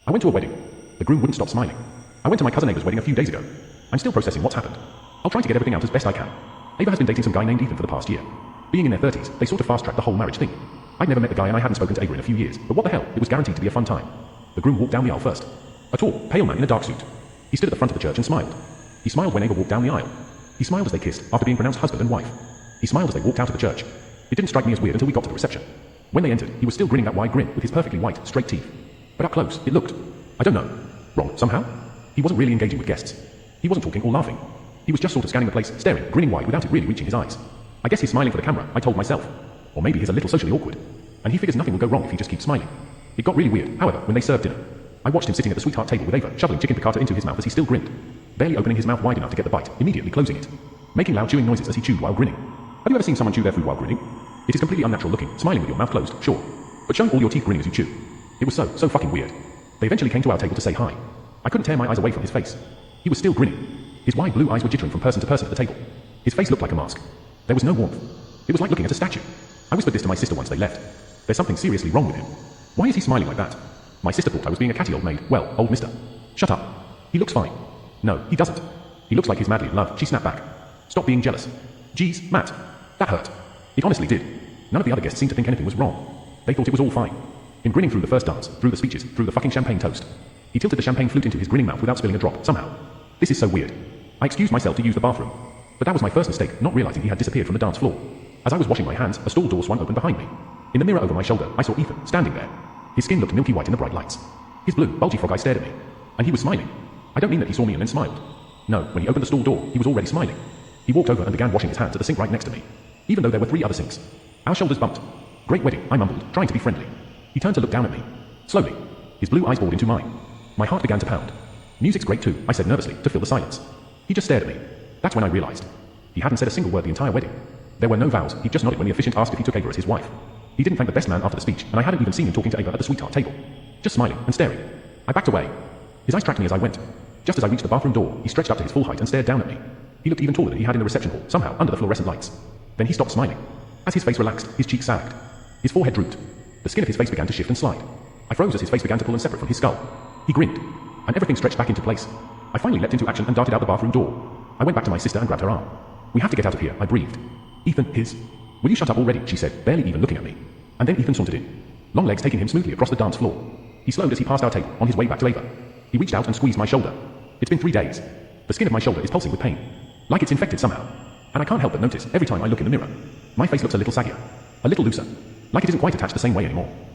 I went to a wedding. The groom wouldn't stop smiling. I went to my cousin Ava's wedding a few days ago. I'm still processing what's happened. I'll try to get everything out as best I can. Ava has been dating some guy named Ethan for the past year. Being in their 30s, they sort of fast-tracked the whole marriage thing. I'd never met the guy and I hadn't spoken to Ava in a few years, but what the hell, it was guaranteed to be a fun time. The groom walked down the aisle first. A tall, pale man in a dark suit. He stood at the front of the church and smiled. He smiled when Ava walked down the aisle. He smiled as they kissed, after being pronounced husband and wife. He smiled as they walked out of the church. It didn't strike me as weird until we got to the reception. When they entered, he was still grinning that wide grin with his perfectly white, straight teeth. But up close, it looked, I don't know, wrong somehow. He wasn't really engaging with guests. He wasn't talking or laughing. He was just sort of scanning the place, staring, grinning wide without it really reaching his eyes. I guess he's smiling for the camera, I told myself. Or maybe he's a little socially awkward. And he figures nothing will go wrong if he just keeps smiling. It got really weird, however, when they served dinner. I watched him sitting at the sweetheart table with Ava, shoveling chicken piccata into his mouth as he still grinned. Barely opening his mouth wide enough to get the bite, immediately closing it. Making loud chewing noises as he chewed while grinning. Have you ever seen someone chew their food while grinning? It is completely unnatural looking, smiling with your mouth closed, sure. But showing all your teeth grinning as you chew. It was so fucking weird. They eventually came to our table to say hi. I couldn't tear my eyes away from his face. He was still grinning. His wide blue eyes were jittering from person to person at the table. His face looked like a mask. There was no warmth. It was like looking at a statue. I whispered this to my sister once they left. There's something seriously wrong with him. Why is he smiling like that? My sister thought I was being a catty old maid. Well, old mister. Shut up. He looks fine. No, he doesn't. He looks like he's madly in love. She snapped back. Stop being jealous. Jeez, Matt. That hurt. It honestly did. None of the other guests seemed to think anything was wrong. They thought it was all fine. Him grinning through the first dance, through the speeches, through the fucking champagne toast. He tilted the champagne flute into his grinning mouth without spilling a drop, somehow. This is so weird. I excused myself to use the bathroom. But that was my first mistake, not realizing he had disappeared from the dance floor. As I was washing my hands, a stall door swung open behind me. In the mirror over my shoulder, I saw Ethan, standing there. His skin looked milky white in the bright lights. His blue, bulgy frog eye stared at me. And he was smiling. I don't mean that he saw me and then smiled. No, when he opened the stall door, he was already smiling. He walked over and began washing his hands at the sink right next to me. Even though there were 3 other sinks. Our shoulders bumped. Great wedding, I mumbled, trying to be friendly. He turned to look down at me. Slowly. His blue eyes bored into mine. My heart began to pound. Music's great too, I said nervously, to fill the silence. He just stared at me. That's when I realized. He hadn't said a single word the entire wedding. There were no vows, he just nodded when the officiant asked if he took Ava as his wife. He didn't thank the best man after the speech, and I hadn't even seen him talking to Ava at the sweetheart table. Just smiling and staring. I backed away. His eyes tracked me as I went. Just as I reached the bathroom door, he stretched up to his full height and stared down at me. He looked even taller than he had in the reception hall, somehow under the fluorescent lights. Then he stopped smiling. As his face relaxed, his cheeks sagged. His forehead drooped. The skin of his face began to shift and slide. I froze as his face began to pull and separate from his skull. He grinned. And everything stretched back into place. I finally leapt into action and darted out the bathroom door. I went back to my sister and grabbed her arm. We have to get out of here, I breathed. Ethan, Will you shut up already, she said, barely even looking at me. And then Ethan sauntered in. Long legs taking him smoothly across the dance floor. He slowed as he passed our table, on his way back to Ava. He reached out and squeezed my shoulder. It's been 3 days. The skin of my shoulder is pulsing with pain. Like it's infected somehow. And I can't help but notice, every time I look in the mirror, my face looks a little saggier. A little looser. Like it isn't quite attached the same way anymore.